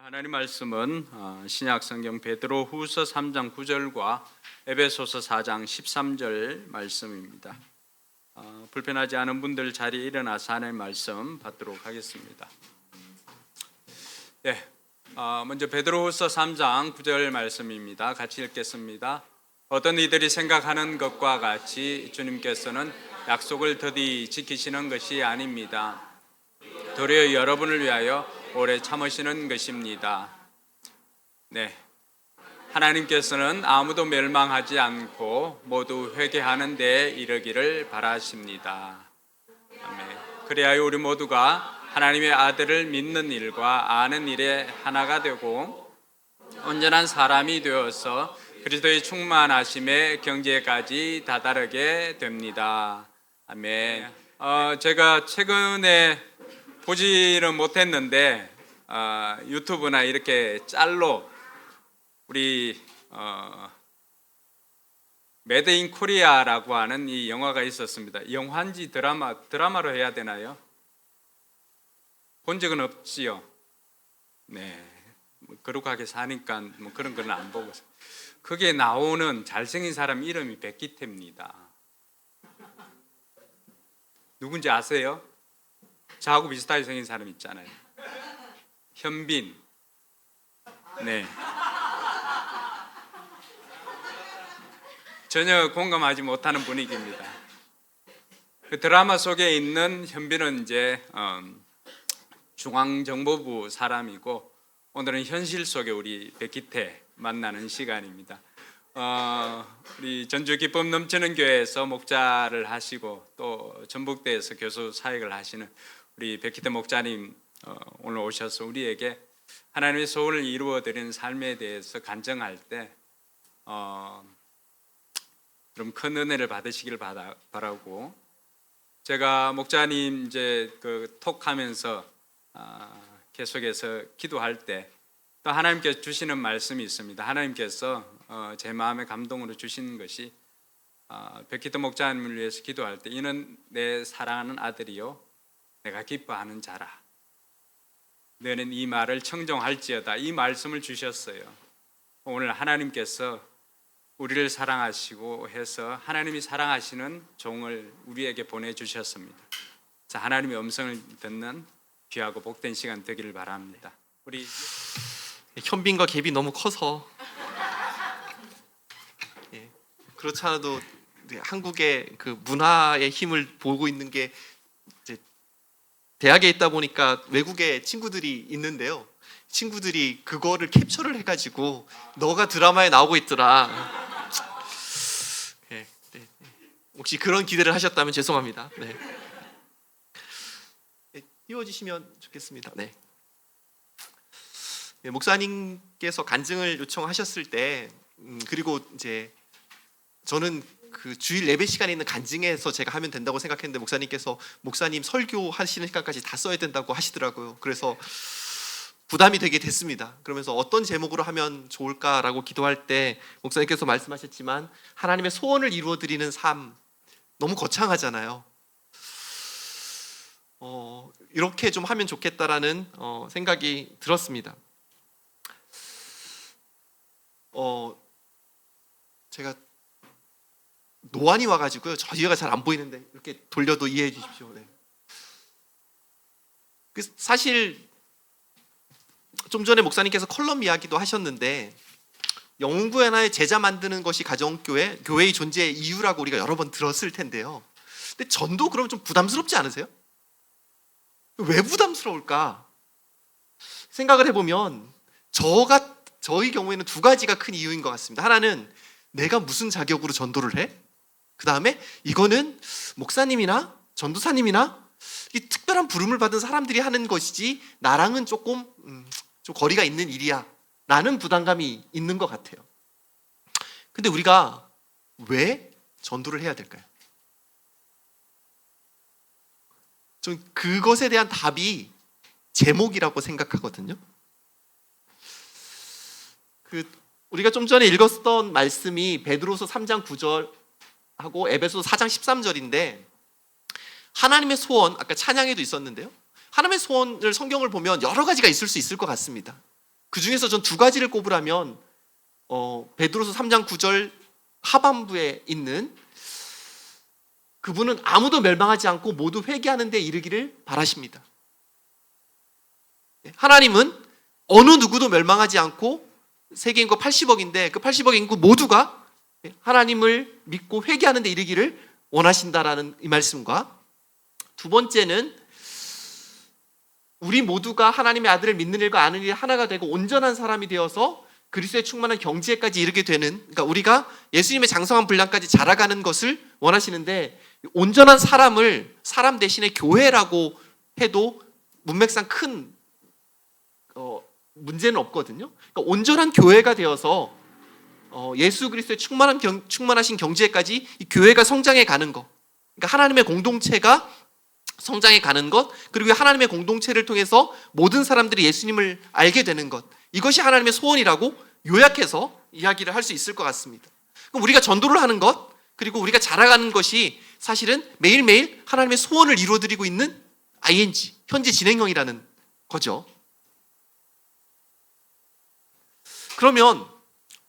하나님 말씀은 신약 성경 베드로후서 3장 9절과 에베소서 4장 13절 말씀입니다. 불편하지 않은 분들 자리에 일어나서 하나님 말씀 받도록 하겠습니다. 먼저 베드로후서 3장 9절 말씀입니다. 같이 읽겠습니다. 어떤 이들이 생각하는 것과 같이 주님께서는 약속을 더디 지키시는 것이 아닙니다. 도리어 여러분을 위하여 오래 참으시는 것입니다. 하나님께서는 아무도 멸망하지 않고 모두 회개하는 데 이르기를 바라십니다. 아멘. 그래야 우리 모두가 하나님의 아들을 믿는 일과 아는 일에 하나가 되고 온전한 사람이 되어서 그리스도의 충만하심의 경지에까지 다다르게 됩니다. 아멘. 제가 최근에 보지는 못했는데 유튜브나 이렇게 짤로 우리 메드 인 코리아라고 하는 이 영화가 있었습니다. 영화인지 드라마로 해야 되나요? 본 적은 없지요. 거룩하게 사니까 그런 건 안 보고. 그게 나오는 잘생긴 사람 이름이 백기태입니다. 누군지 아세요? 저하고 비슷하게 생긴 사람 있잖아요. 현빈. 전혀 공감하지 못하는 분위기입니다. 그 드라마 속에 있는 현빈은 이제 중앙정보부 사람이고, 오늘은 현실 속에 우리 백기태 만나는 시간입니다. 우리 전주 기쁨 넘치는 교회에서 목자를 하시고 또 전북대에서 교수 사역을 하시는 우리 백기태 목자님 오늘 오셔서 우리에게 하나님의 소원을 이루어드리는 삶에 대해서 간증할 때 좀 큰 은혜를 받으시길 바라고, 제가 목자님 이제 그 톡하면서 계속해서 기도할 때 또 하나님께서 주시는 말씀이 있습니다. 하나님께서 제 마음에 감동으로 주신 것이 백기태 목자님을 위해서 기도할 때 이는 내 사랑하는 아들이요 내가 기뻐하는 자라, 너는 이 말을 청종할지어다, 이 말씀을 주셨어요. 오늘 하나님께서 우리를 사랑하시고 해서 하나님이 사랑하시는 종을 우리에게 보내주셨습니다. 자, 하나님의 음성을 듣는 귀하고 복된 시간 되기를 바랍니다. 우리 현빈과 갭이 너무 커서 그렇지 않아도 한국의 그 문화의 힘을 보고 있는 게 이제 대학에 있다 보니까 외국에 친구들이 있는데요. 친구들이 그거를 캡처를 해가지고 너가 드라마에 나오고 있더라. 혹시 그런 기대를 하셨다면 죄송합니다. 띄워주시면 좋겠습니다. 목사님께서 간증을 요청하셨을 때 그리고 이제 저는 그 주일 예배 시간에 있는 간증에서 제가 하면 된다고 생각했는데 목사님께서 목사님 설교하시는 시간까지 다 써야 된다고 하시더라고요. 그래서 부담이 되게 됐습니다. 그러면서 어떤 제목으로 하면 좋을까라고 기도할 때 목사님께서 말씀하셨지만 하나님의 소원을 이루어드리는 삶 너무 거창하잖아요. 이렇게 좀 하면 좋겠다라는 생각이 들었습니다. 제가 노안이 와가지고요. 저희가 잘 안 보이는데 이렇게 돌려도 이해해 주십시오. 사실 좀 전에 목사님께서 컬럼 이야기도 하셨는데 영웅부의 하나의 제자 만드는 것이 가정교회, 교회의 존재의 이유라고 우리가 여러 번 들었을 텐데요. 근데 전도 그럼 좀 부담스럽지 않으세요? 왜 부담스러울까? 생각을 해보면 저희 경우에는 두 가지가 큰 이유인 것 같습니다. 하나는 내가 무슨 자격으로 전도를 해? 그 다음에 이거는 목사님이나 전도사님이나 이 특별한 부름을 받은 사람들이 하는 것이지 나랑은 조금 좀 거리가 있는 일이야 라는 부담감이 있는 것 같아요. 근데 우리가 왜 전도를 해야 될까요? 전 그것에 대한 답이 제목이라고 생각하거든요. 우리가 좀 전에 읽었던 말씀이 베드로서 3장 9절하고 에베소서 4장 13절인데 하나님의 소원, 아까 찬양에도 있었는데요. 하나님의 소원을 성경을 보면 여러 가지가 있을 수 있을 것 같습니다. 그 중에서 전 두 가지를 꼽으라면 베드로서 3장 9절 하반부에 있는 그분은 아무도 멸망하지 않고 모두 회개하는 데 이르기를 바라십니다. 하나님은 어느 누구도 멸망하지 않고 세계 인구 80억인데 그 80억 인구 모두가 하나님을 믿고 회개하는 데 이르기를 원하신다라는 이 말씀과, 두 번째는 우리 모두가 하나님의 아들을 믿는 일과 아는 일이 하나가 되고 온전한 사람이 되어서 그리스도의 충만한 경지에까지 이르게 되는, 그러니까 우리가 예수님의 장성한 분량까지 자라가는 것을 원하시는데, 온전한 사람을 사람 대신에 교회라고 해도 문맥상 큰 문제는 없거든요. 그러니까 온전한 교회가 되어서 예수 그리스도의 충만하신 경지에까지 이 교회가 성장해 가는 것, 그러니까 하나님의 공동체가 성장해 가는 것, 그리고 하나님의 공동체를 통해서 모든 사람들이 예수님을 알게 되는 것, 이것이 하나님의 소원이라고 요약해서 이야기를 할 수 있을 것 같습니다. 그럼 우리가 전도를 하는 것, 그리고 우리가 자라가는 것이 사실은 매일매일 하나님의 소원을 이루어드리고 있는 ing, 현재 진행형이라는 거죠. 그러면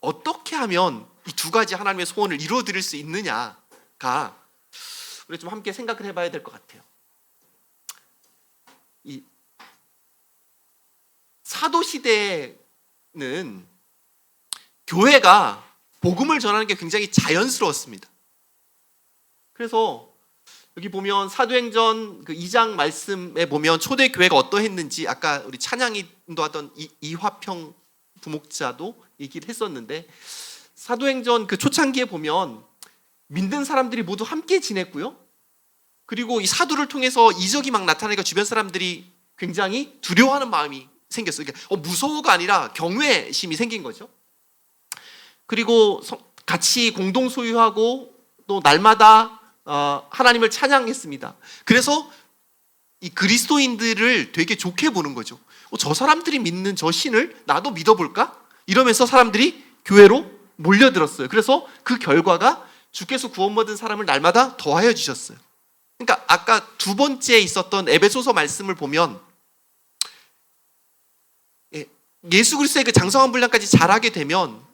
어떻게 하면 이 두 가지 하나님의 소원을 이루어드릴 수 있느냐가 우리 좀 함께 생각을 해봐야 될 것 같아요. 이 사도 시대에는 교회가 복음을 전하는 게 굉장히 자연스러웠습니다. 그래서 여기 보면 사도행전 그 2장 말씀에 보면 초대 교회가 어떠했는지, 아까 우리 찬양이 인도하던 이화평 부목자도 얘기를 했었는데, 사도행전 그 초창기에 보면 믿는 사람들이 모두 함께 지냈고요. 그리고 이 사도를 통해서 이적이 막 나타나니까 주변 사람들이 굉장히 두려워하는 마음이 생겼어요. 그러니까 무서워가 아니라 경외심이 생긴 거죠. 그리고 같이 공동 소유하고 또 날마다 하나님을 찬양했습니다. 그래서 이 그리스도인들을 되게 좋게 보는 거죠. 저 사람들이 믿는 저 신을 나도 믿어볼까? 이러면서 사람들이 교회로 몰려들었어요. 그래서 그 결과가 주께서 구원받은 사람을 날마다 더하여 주셨어요. 그러니까 아까 두 번째 있었던 에베소서 말씀을 보면 예수 그리스도의 그 장성한 분량까지 자라게 되면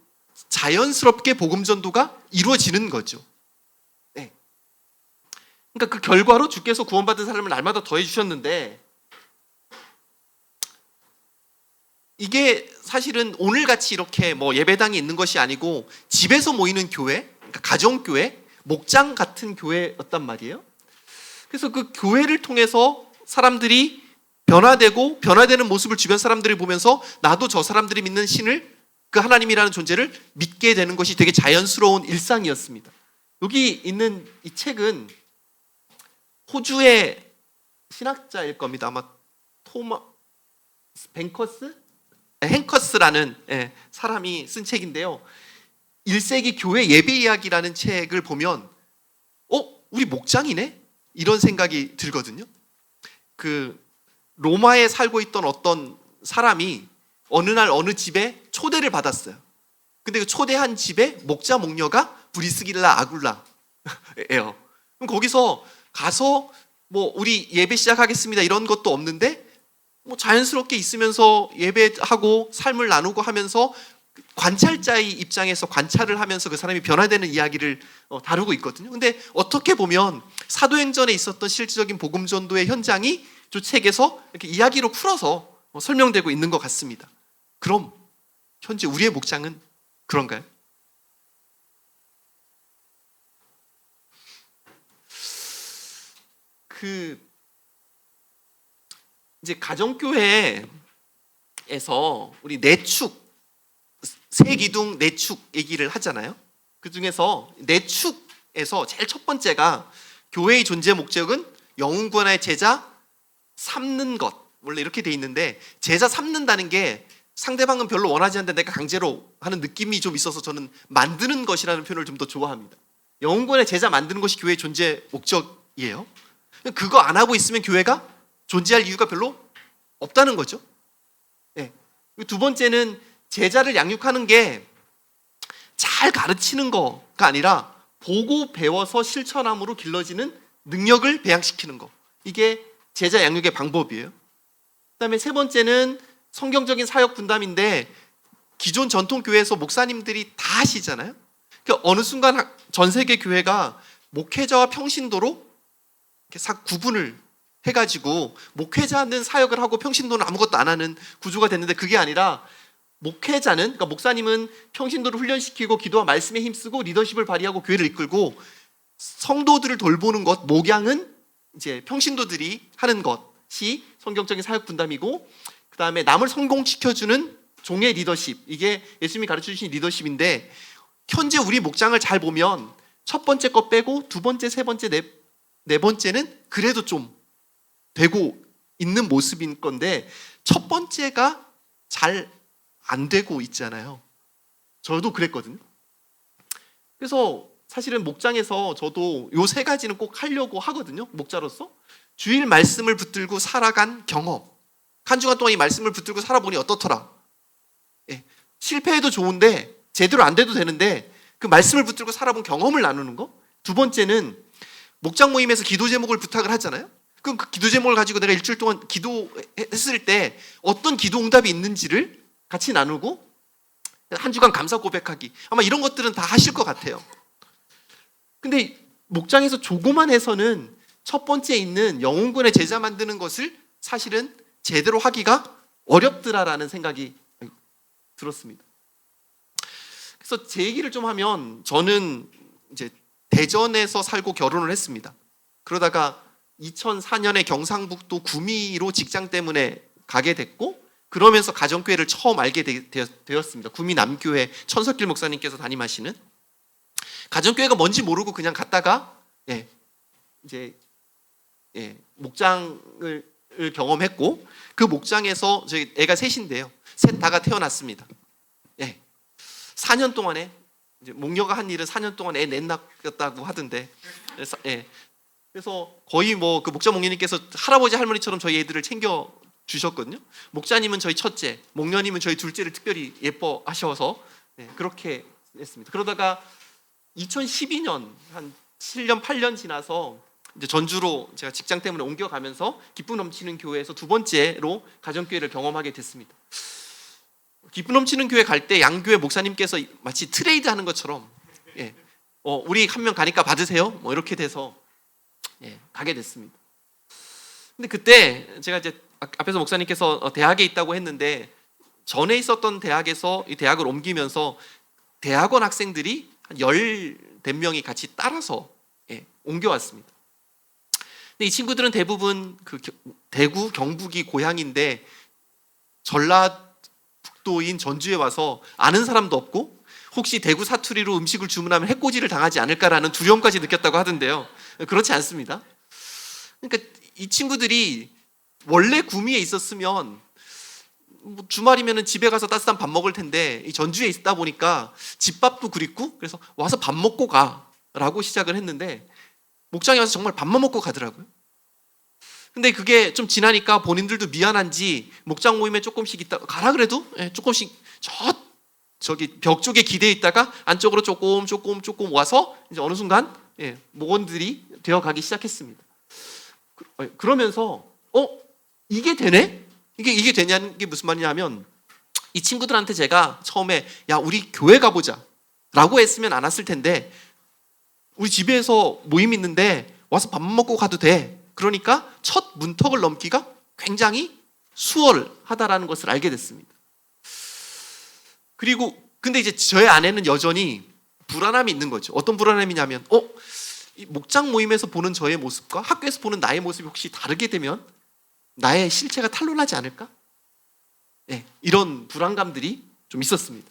자연스럽게 복음 전도가 이루어지는 거죠. 그러니까 그 결과로 주께서 구원받은 사람을 날마다 더해 주셨는데, 이게 사실은 오늘같이 이렇게 예배당이 있는 것이 아니고 집에서 모이는 교회, 그러니까 가정교회, 목장 같은 교회였단 말이에요. 그래서 그 교회를 통해서 사람들이 변화되고 변화되는 모습을 주변 사람들이 보면서 나도 저 사람들이 믿는 신을, 그 하나님이라는 존재를 믿게 되는 것이 되게 자연스러운 일상이었습니다. 여기 있는 이 책은 호주의 신학자일 겁니다. 아마 행커스라는 사람이 쓴 책인데요. 1세기 교회 예배 이야기라는 책을 보면 우리 목장이네? 이런 생각이 들거든요. 그 로마에 살고 있던 어떤 사람이 어느 날 어느 집에 초대를 받았어요. 근데 그 초대한 집에 목자 목녀가 브리스길라 아굴라예요. 그럼 거기서 가서 우리 예배 시작하겠습니다 이런 것도 없는데 자연스럽게 있으면서 예배하고 삶을 나누고 하면서 관찰자의 입장에서 관찰을 하면서 그 사람이 변화되는 이야기를 다루고 있거든요. 근데 어떻게 보면 사도행전에 있었던 실질적인 복음 전도의 현장이 이 책에서 이렇게 이야기로 풀어서 설명되고 있는 것 같습니다. 그럼 현재 우리의 목장은 그런가요? 이제 가정교회에서 우리 내축, 세기둥 내축 얘기를 하잖아요. 그 중에서 내축에서 제일 첫 번째가 교회의 존재 목적은 영혼 구원의 제자 삼는 것, 원래 이렇게 돼 있는데 제자 삼는다는 게 상대방은 별로 원하지 않는데 내가 강제로 하는 느낌이 좀 있어서 저는 만드는 것이라는 표현을 좀 더 좋아합니다. 영혼 구원의 제자 만드는 것이 교회의 존재 목적이에요. 그거 안 하고 있으면 교회가 존재할 이유가 별로 없다는 거죠. 두 번째는 제자를 양육하는 게 잘 가르치는 거가 아니라 보고 배워서 실천함으로 길러지는 능력을 배양시키는 거. 이게 제자 양육의 방법이에요. 그다음에 세 번째는 성경적인 사역 분담인데 기존 전통 교회에서 목사님들이 다 하시잖아요. 그러니까 어느 순간 전 세계 교회가 목회자와 평신도로 이렇게 싹 구분을 해가지고 목회자는 사역을 하고 평신도는 아무것도 안 하는 구조가 됐는데, 그게 아니라 목회자는, 그러니까 목사님은 평신도를 훈련시키고 기도와 말씀에 힘쓰고 리더십을 발휘하고 교회를 이끌고, 성도들을 돌보는 것, 목양은 이제 평신도들이 하는 것이 성경적인 사역 분담이고, 그 다음에 남을 성공시켜주는 종의 리더십, 이게 예수님이 가르쳐 주신 리더십인데, 현재 우리 목장을 잘 보면 첫 번째 거 빼고 두 번째, 세 번째, 네 번째는 그래도 좀 되고 있는 모습인 건데, 첫 번째가 잘 안 되고 있잖아요. 저도 그랬거든요. 그래서 사실은 목장에서 저도 요 세 가지는 꼭 하려고 하거든요. 목자로서 주일 말씀을 붙들고 살아간 경험, 한 주간 동안 이 말씀을 붙들고 살아보니 어떻더라. 예, 실패해도 좋은데 제대로 안 돼도 되는데 그 말씀을 붙들고 살아본 경험을 나누는 거. 두 번째는 목장 모임에서 기도 제목을 부탁을 하잖아요. 그럼 그 기도 제목을 가지고 내가 일주일 동안 기도했을 때 어떤 기도 응답이 있는지를 같이 나누고, 한 주간 감사 고백하기, 아마 이런 것들은 다 하실 것 같아요. 근데 목장에서 조그만 해서는 첫 번째 있는 영혼군의 제자 만드는 것을 사실은 제대로 하기가 어렵더라라는 생각이 들었습니다. 그래서 제 얘기를 좀 하면, 저는 이제 대전에서 살고 결혼을 했습니다. 그러다가 2004년에 경상북도 구미로 직장 때문에 가게 됐고, 그러면서 가정교회를 처음 알게 되었습니다. 구미 남교회 천석길 목사님께서 담임하시는 가정교회가 뭔지 모르고 그냥 갔다가 이제 목장을 경험했고, 그 목장에서 저희 애가 셋인데요. 셋 다가 태어났습니다. 4년 동안에 이제 목녀가 한 일은 4년 동안 애 넷 낳았다고 하던데, 그래서 거의 뭐 그 목자 목녀님께서 할아버지 할머니처럼 저희 애들을 챙겨 주셨거든요. 목자님은 저희 첫째, 목녀님은 저희 둘째를 특별히 예뻐하셔서 그렇게 했습니다. 그러다가 2012년 한 7년 8년 지나서 이제 전주로 제가 직장 때문에 옮겨가면서 기쁨 넘치는 교회에서 두 번째로 가정교회를 경험하게 됐습니다. 기쁨 넘치는 교회 갈 때 양교회 목사님께서 마치 트레이드하는 것처럼 우리 한 명 가니까 받으세요, 뭐 이렇게 돼서 가게 됐습니다. 근데 그때 제가 이제 앞에서 목사님께서 대학에 있다고 했는데, 전에 있었던 대학에서 이 대학을 옮기면서 대학원 학생들이 한 10몇 명이 같이 따라서 옮겨왔습니다. 근데 이 친구들은 대부분 그 대구, 경북이 고향인데 전라북도인 전주에 와서 아는 사람도 없고, 혹시 대구 사투리로 음식을 주문하면 해코지를 당하지 않을까라는 두려움까지 느꼈다고 하던데요. 그렇지 않습니다. 그러니까 이 친구들이 원래 구미에 있었으면 뭐 주말이면 집에 가서 따뜻한 밥 먹을 텐데, 이 전주에 있다 보니까 집밥도 그립고, 그래서 와서 밥 먹고 가라고 시작을 했는데, 목장에 와서 정말 밥만 먹고 가더라고요. 근데 그게 좀 지나니까 본인들도 미안한지 목장 모임에 조금씩 있다가 가라 그래도 조금씩 저기 벽 쪽에 기대어 있다가 안쪽으로 조금 와서 이제 어느 순간 목원들이 되어 가기 시작했습니다. 그러면서 이게 되네? 이게 되냐는 게 무슨 말이냐면, 이 친구들한테 제가 처음에 야 우리 교회 가보자 라고 했으면 안 왔을 텐데, 우리 집에서 모임 있는데 와서 밥 먹고 가도 돼. 그러니까 첫 문턱을 넘기가 굉장히 수월하다라는 것을 알게 됐습니다. 그리고 근데 이제 저의 안에는 여전히 불안함이 있는 거죠. 어떤 불안함이냐면 이 목장 모임에서 보는 저의 모습과 학교에서 보는 나의 모습이 혹시 다르게 되면 나의 실체가 탄로나지 않을까? 이런 불안감들이 좀 있었습니다.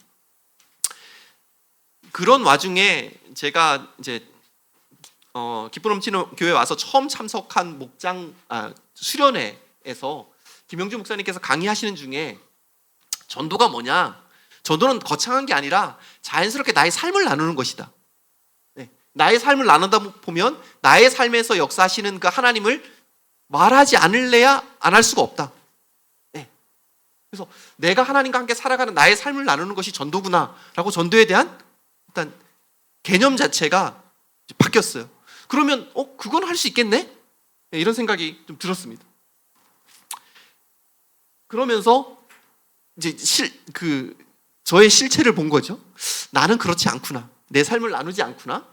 그런 와중에 제가 이제 기쁨 넘치는 교회 와서 처음 참석한 목장 수련회에서 김영주 목사님께서 강의하시는 중에 전도가 뭐냐? 전도는 거창한 게 아니라 자연스럽게 나의 삶을 나누는 것이다. 나의 삶을 나누다 보면 나의 삶에서 역사하시는 그 하나님을 말하지 않을래야 안 할 수가 없다. 그래서 내가 하나님과 함께 살아가는 나의 삶을 나누는 것이 전도구나라고 전도에 대한 일단 개념 자체가 바뀌었어요. 그러면 그건 할 수 있겠네? 이런 생각이 좀 들었습니다. 그러면서 이제 저의 실체를 본 거죠. 나는 그렇지 않구나. 내 삶을 나누지 않구나.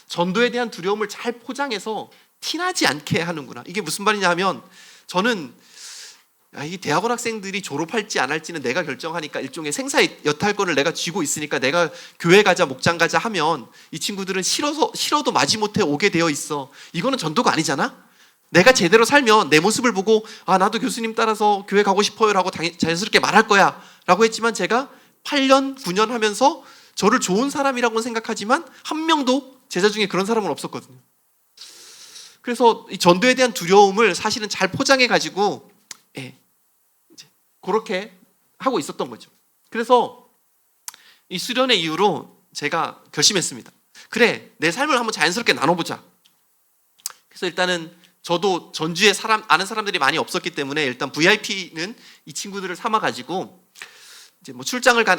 전도에 대한 두려움을 잘 포장해서 티나지 않게 하는구나. 이게 무슨 말이냐 하면 저는 이 대학원 학생들이 졸업할지 안 할지는 내가 결정하니까 일종의 생사의 여탈권을 내가 쥐고 있으니까 내가 교회 가자 목장 가자 하면 이 친구들은 싫어도 마지못해 오게 되어 있어. 이거는 전도가 아니잖아. 내가 제대로 살면 내 모습을 보고 나도 교수님 따라서 교회 가고 싶어요 라고 자연스럽게 말할 거야 라고 했지만 제가 8년 9년 하면서 저를 좋은 사람이라고는 생각하지만 한 명도 제자 중에 그런 사람은 없었거든요. 그래서 이 전도에 대한 두려움을 사실은 잘 포장해 가지고 그렇게 하고 있었던 거죠. 그래서 이 수련회 이후로 제가 결심했습니다. 그래, 내 삶을 한번 자연스럽게 나눠보자. 그래서 일단은 저도 전주에 아는 사람들이 많이 없었기 때문에 일단 VIP는 이 친구들을 삼아가지고 이제 뭐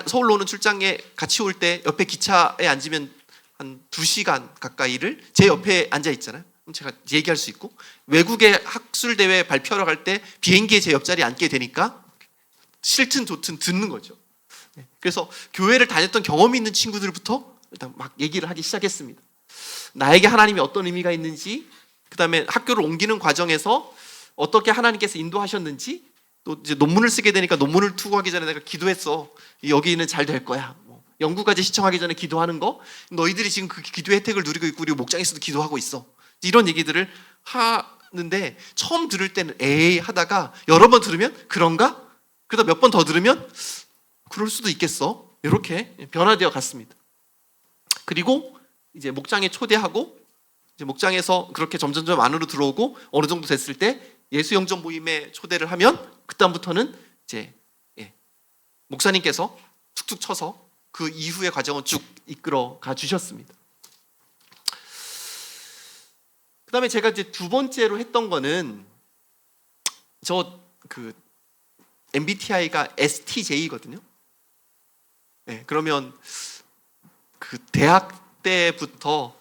서울로 오는 출장에 같이 올 때 옆에 기차에 앉으면 한 2시간 가까이를 제 옆에 앉아 있잖아요. 그럼 제가 얘기할 수 있고 외국의 학술 대회 발표하러 갈 때 비행기에 제 옆자리에 앉게 되니까 싫든 좋든 듣는 거죠. 그래서 교회를 다녔던 경험이 있는 친구들부터 일단 막 얘기를 하기 시작했습니다. 나에게 하나님이 어떤 의미가 있는지, 그 다음에 학교를 옮기는 과정에서 어떻게 하나님께서 인도하셨는지, 또 이제 논문을 쓰게 되니까 논문을 투고하기 전에 내가 기도했어. 여기는 잘 될 거야. 연구까지 시청하기 전에 기도하는 거, 너희들이 지금 그 기도의 혜택을 누리고 있고 우리 목장에서도 기도하고 있어. 이런 얘기들을 하는데 처음 들을 때는 에이 하다가 여러 번 들으면 그런가? 그러다 몇 번 더 들으면 그럴 수도 있겠어. 이렇게 변화되어 갔습니다. 그리고 이제 목장에 초대하고 이제 목장에서 그렇게 점점점 안으로 들어오고 어느 정도 됐을 때 예수 영접 모임에 초대를 하면 그다음부터는 이제 목사님께서 툭툭 쳐서 그 이후의 과정을 쭉 이끌어 가 주셨습니다. 그다음에 제가 이제 두 번째로 했던 거는 MBTI가 STJ거든요. 그러면 그 대학 때부터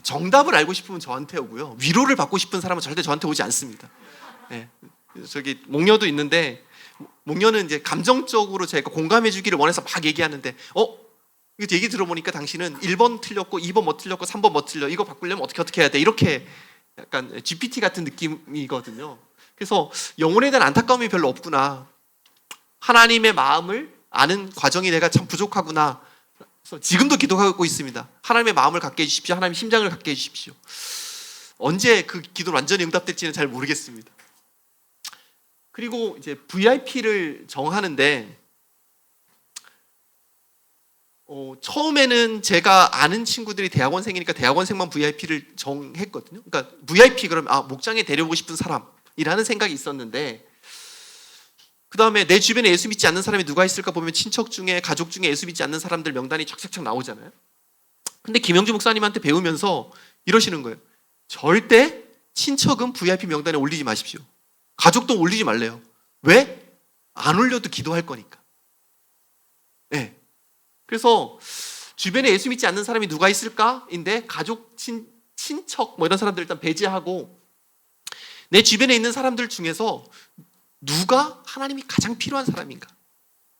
정답을 알고 싶으면 저한테 오고요. 위로를 받고 싶은 사람은 절대 저한테 오지 않습니다. 저기 목녀도 있는데 목녀는 이제 감정적으로 제가 공감해 주기를 원해서 막 얘기하는데 이거 얘기 들어보니까 당신은 1번 틀렸고 2번 뭐 틀렸고 3번 뭐 틀려. 이거 바꾸려면 어떻게 해야 돼. 이렇게 약간 GPT 같은 느낌이거든요. 그래서 영혼에 대한 안타까움이 별로 없구나. 하나님의 마음을 아는 과정이 내가 참 부족하구나. 그래서 지금도 기도하고 있습니다. 하나님의 마음을 갖게 해주십시오. 하나님의 심장을 갖게 해주십시오. 언제 그 기도는 완전히 응답될지는 잘 모르겠습니다. 그리고 이제 VIP를 정하는데 처음에는 제가 아는 친구들이 대학원생이니까 대학원생만 VIP를 정했거든요. 그러니까 VIP 그러면 목장에 데려오고 싶은 사람이라는 생각이 있었는데 그 다음에 내 주변에 예수 믿지 않는 사람이 누가 있을까 보면 친척 중에 가족 중에 예수 믿지 않는 사람들 명단이 착착착 나오잖아요. 근데 김영주 목사님한테 배우면서 이러시는 거예요. 절대 친척은 VIP 명단에 올리지 마십시오. 가족도 올리지 말래요. 왜? 안 올려도 기도할 거니까. 그래서 주변에 예수 믿지 않는 사람이 누가 있을까인데 가족, 친척 뭐 이런 사람들 일단 배제하고 내 주변에 있는 사람들 중에서 누가 하나님이 가장 필요한 사람인가?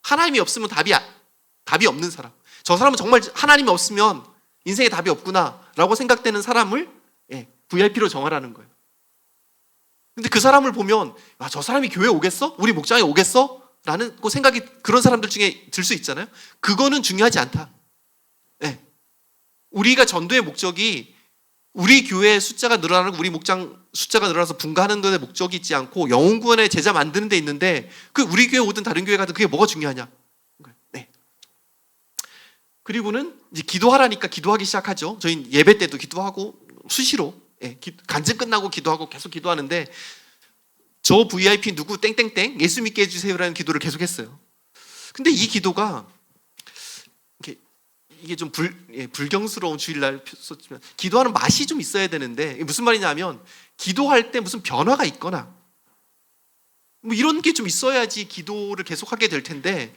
하나님이 없으면 답이 없는 사람. 저 사람은 정말 하나님이 없으면 인생에 답이 없구나라고 생각되는 사람을 VIP로 정하라는 거예요. 근데 그 사람을 보면 저 사람이 교회 오겠어? 우리 목장에 오겠어? 라는 생각이 그런 사람들 중에 들 수 있잖아요. 그거는 중요하지 않다. 우리가 전도의 목적이 우리 교회 숫자가 늘어나는 우리 목장 숫자가 늘어나서 분가하는 데 목적이 있지 않고 영혼 구원의 제자 만드는 데 있는데 그 우리 교회 오든 다른 교회 가든 그게 뭐가 중요하냐? 그리고는 이제 기도하라니까 기도하기 시작하죠. 저희 예배 때도 기도하고 수시로 간증 끝나고 기도하고 계속 기도하는데 저 VIP 누구 땡땡땡 예수 믿게 해주세요라는 기도를 계속했어요. 근데 이 기도가 이게 좀 불경스러운 주일날 썼지만 기도하는 맛이 좀 있어야 되는데 무슨 말이냐면 기도할 때 무슨 변화가 있거나 뭐 이런 게 좀 있어야지 기도를 계속하게 될 텐데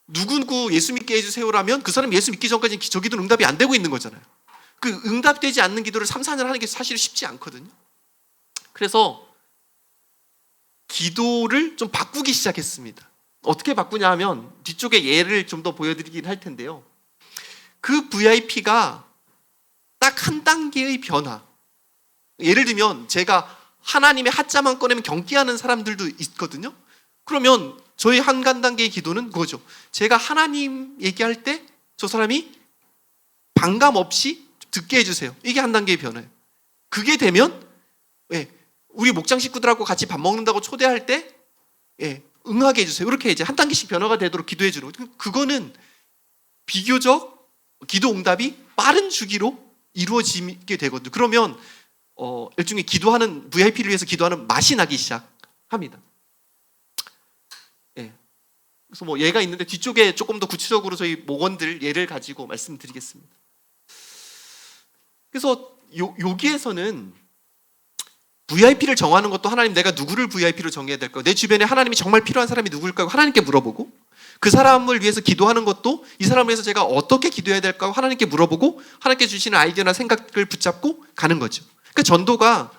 누구 예수 믿게 해주세요라면 그 사람이 예수 믿기 전까지 저 기도는 응답이 안 되고 있는 거잖아요. 그 응답되지 않는 기도를 3, 4년 하는 게 사실 쉽지 않거든요. 그래서 기도를 좀 바꾸기 시작했습니다. 어떻게 바꾸냐 하면 뒤쪽에 예를 좀 더 보여드리긴 할 텐데요. 그 VIP가 딱 한 단계의 변화. 예를 들면 제가 하나님의 하자만 꺼내면 경기하는 사람들도 있거든요. 그러면 저희 한 단계의 기도는 그거죠. 제가 하나님 얘기할 때 저 사람이 반감 없이 듣게 해주세요. 이게 한 단계의 변화예요. 그게 되면 우리 목장 식구들하고 같이 밥 먹는다고 초대할 때 응하게 해주세요. 이렇게 이제 한 단계씩 변화가 되도록 기도해 주는 거죠. 그거는 비교적 기도 응답이 빠른 주기로 이루어지게 되거든요. 그러면 일종의 기도하는 VIP를 위해서 기도하는 맛이 나기 시작합니다. 그래서 뭐 예가 있는데 뒤쪽에 조금 더 구체적으로 저희 목원들 예를 가지고 말씀드리겠습니다. 그래서 여기에서는 VIP를 정하는 것도 하나님 내가 누구를 VIP로 정해야 될까? 내 주변에 하나님이 정말 필요한 사람이 누구일까? 하나님께 물어보고 그 사람을 위해서 기도하는 것도 이 사람을 위해서 제가 어떻게 기도해야 될까? 하나님께 물어보고 하나님께 주시는 아이디어나 생각을 붙잡고 가는 거죠. 그러니까 전도가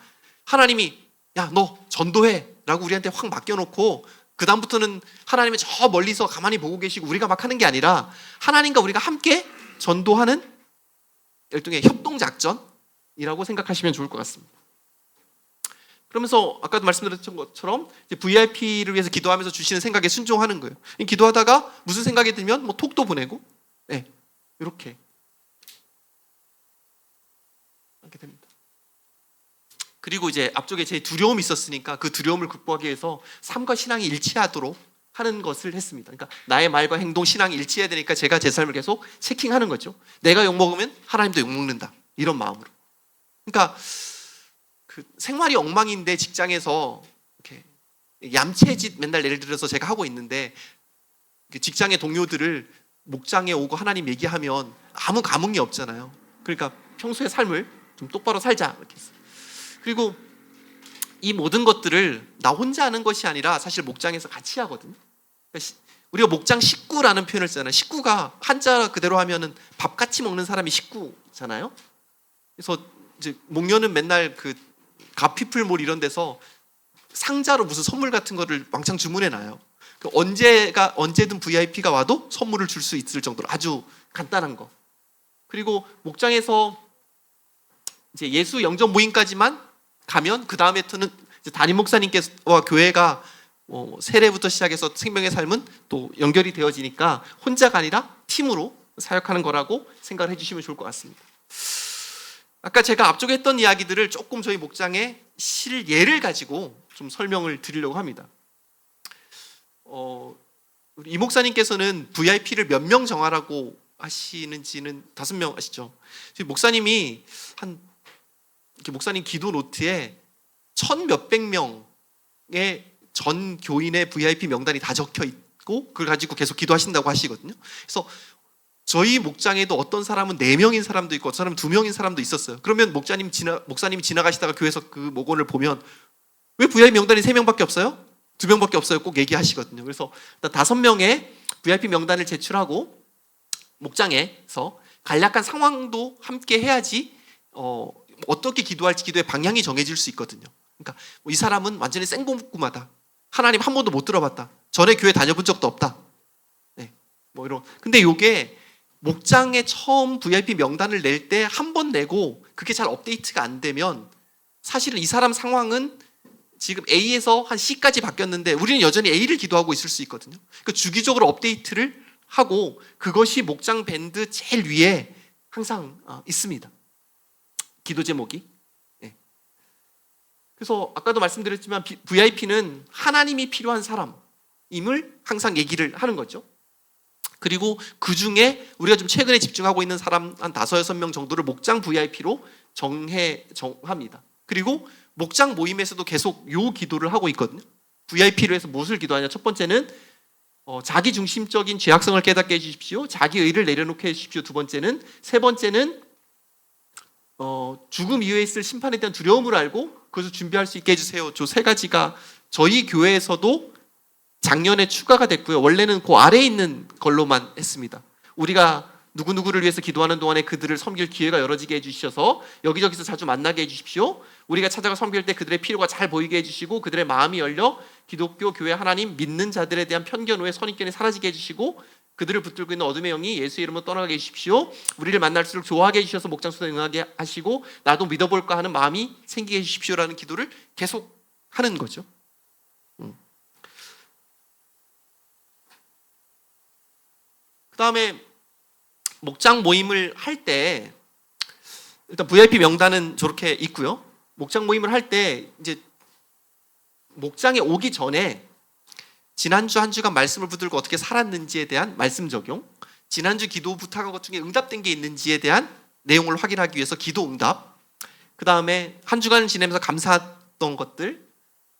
하나님이 야, 너 전도해 라고 우리한테 확 맡겨놓고 그 다음부터는 하나님이 저 멀리서 가만히 보고 계시고 우리가 막 하는 게 아니라 하나님과 우리가 함께 전도하는 일종의 협동작전이라고 생각하시면 좋을 것 같습니다. 그러면서 아까도 말씀드렸던 것처럼 VIP를 위해서 기도하면서 주시는 생각에 순종하는 거예요. 기도하다가 무슨 생각이 들면 뭐 톡도 보내고 이렇게 하게 됩니다. 그리고 이제 앞쪽에 제 두려움이 있었으니까 그 두려움을 극복하기 위해서 삶과 신앙이 일치하도록 하는 것을 했습니다. 그러니까 나의 말과 행동, 신앙이 일치해야 되니까 제가 제 삶을 계속 체킹하는 거죠. 내가 욕먹으면 하나님도 욕먹는다. 이런 마음으로. 그러니까 그 생활이 엉망인데 직장에서 이렇게 얌체짓 맨날 예를 들어서 제가 하고 있는데 직장의 동료들을 목장에 오고 하나님 얘기하면 아무 감흥이 없잖아요. 그러니까 평소의 삶을 좀 똑바로 살자 이렇게 했어요. 그리고 이 모든 것들을 나 혼자 하는 것이 아니라 사실 목장에서 같이 하거든요. 우리가 목장 식구라는 표현을 쓰잖아요. 식구가 한자 그대로 하면은 밥 같이 먹는 사람이 식구잖아요. 그래서 이제 목련은 맨날 그 가피풀몰 이런 데서 상자로 무슨 선물 같은 거를 왕창 주문해 놔요. 언제든 VIP가 와도 선물을 줄 수 있을 정도로 아주 간단한 거. 그리고 목장에서 이제 예수 영접 모임까지만 가면 그 다음에부터는 담임 목사님께서와 교회가 세례부터 시작해서 생명의 삶은 또 연결이 되어지니까 혼자가 아니라 팀으로 사역하는 거라고 생각을 해주시면 좋을 것 같습니다. 아까 제가 앞쪽에 했던 이야기들을 조금 저희 목장의 실예를 가지고 좀 설명을 드리려고 합니다. 우리 이 목사님께서는 VIP를 몇 명 정하라고 하시는지는 5명 아시죠? 목사님이 이렇게 목사님 기도 노트에 1,000몇백 명의 전 교인의 VIP 명단이 다 적혀 있고 그걸 가지고 계속 기도하신다고 하시거든요. 그래서 저희 목장에도 어떤 사람은 4명인 사람도 있고 어떤 사람은 2명인 사람도 있었어요. 그러면 목사님이 지나가시다가 교회에서 그 목원을 보면 왜 VIP 명단이 3명밖에 없어요? 2명밖에 없어요. 꼭 얘기하시거든요. 그래서 5명의 VIP 명단을 제출하고 목장에서 간략한 상황도 함께 해야지 어떻게 기도할지 기도의 방향이 정해질 수 있거든요. 그러니까 이 사람은 완전히 생고구마다. 하나님 한 번도 못 들어봤다. 전에 교회 다녀본 적도 없다. 뭐 이런. 근데 이게 목장에 처음 VIP 명단을 낼 때 한 번 내고 그게 잘 업데이트가 안 되면 사실은 이 사람 상황은 지금 A에서 한 C까지 바뀌었는데 우리는 여전히 A를 기도하고 있을 수 있거든요. 그러니까 주기적으로 업데이트를 하고 그것이 목장 밴드 제일 위에 항상 있습니다. 기도 제목이. 그래서 아까도 말씀드렸지만 VIP는 하나님이 필요한 사람임을 항상 얘기를 하는 거죠. 그리고 그 중에 우리가 좀 최근에 집중하고 있는 사람 한 5-6명 정도를 목장 VIP로 정합니다. 그리고 목장 모임에서도 계속 요 기도를 하고 있거든요. VIP로 해서 무엇을 기도하냐? 첫 번째는 자기 중심적인 죄악성을 깨닫게 해주십시오. 자기 의를 내려놓게 해주십시오. 세 번째는 죽음 이후에 있을 심판에 대한 두려움을 알고 그것을 준비할 수 있게 해주세요. 저 3가지가 저희 교회에서도 작년에 추가가 됐고요. 원래는 그 아래에 있는 걸로만 했습니다. 우리가 누구누구를 위해서 기도하는 동안에 그들을 섬길 기회가 열어지게 해주셔서 여기저기서 자주 만나게 해주십시오. 우리가 찾아가 섬길 때 그들의 필요가 잘 보이게 해주시고 그들의 마음이 열려 기독교 교회 하나님 믿는 자들에 대한 편견 후에 선입견이 사라지게 해주시고 그들을 붙들고 있는 어둠의 영이 예수의 이름으로 떠나게 해주십시오. 우리를 만날수록 좋아하게 해주셔서 목장수에 응하게 하시고 나도 믿어볼까 하는 마음이 생기게 해주십시오라는 기도를 계속 하는 거죠. 그 다음에 목장 모임을 할 때 일단 VIP 명단은 저렇게 있고요. 목장 모임을 할 때 이제 목장에 오기 전에 지난주 한 주간 말씀을 붙들고 어떻게 살았는지에 대한 말씀 적용, 지난주 기도 부탁한 것 중에 응답된 게 있는지에 대한 내용을 확인하기 위해서 기도 응답, 그 다음에 한 주간을 지내면서 감사했던 것들,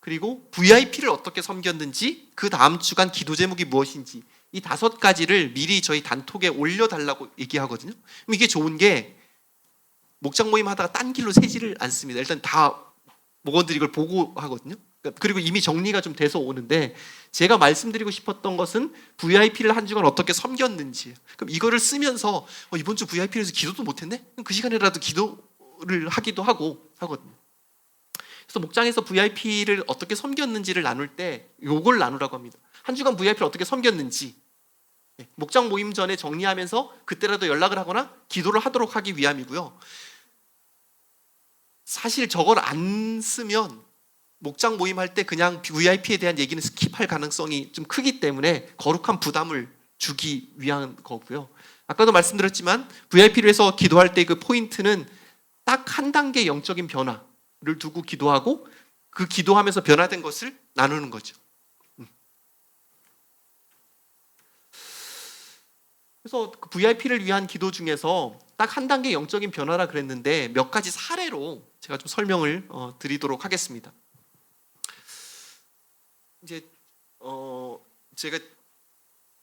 그리고 VIP를 어떻게 섬겼는지, 그 다음 주간 기도 제목이 무엇인지, 이 5가지를 미리 저희 단톡에 올려달라고 얘기하거든요. 그럼 이게 좋은 게 목장 모임 하다가 딴 길로 새지를 않습니다. 일단 다 목원들이 이걸 보고 하거든요. 그리고 이미 정리가 좀 돼서 오는데, 제가 말씀드리고 싶었던 것은 VIP를 한 주간 어떻게 섬겼는지. 그럼 이거를 쓰면서 이번 주 VIP에서 기도도 못했네? 그 시간에라도 기도를 하기도 하고 하거든요. 그래서 목장에서 VIP를 어떻게 섬겼는지를 나눌 때 요걸 나누라고 합니다. 한 주간 VIP를 어떻게 섬겼는지 목장 모임 전에 정리하면서 그때라도 연락을 하거나 기도를 하도록 하기 위함이고요. 사실 저걸 안 쓰면 목장 모임할 때 그냥 VIP에 대한 얘기는 스킵할 가능성이 좀 크기 때문에 거룩한 부담을 주기 위한 거고요. 아까도 말씀드렸지만 VIP를 해서 기도할 때 그 포인트는 딱 한 단계 영적인 변화를 두고 기도하고 그 기도하면서 변화된 것을 나누는 거죠. 그래서 그 VIP를 위한 기도 중에서 딱 한 단계 영적인 변화라 그랬는데 몇 가지 사례로 제가 좀 설명을 드리도록 하겠습니다. 이제 제가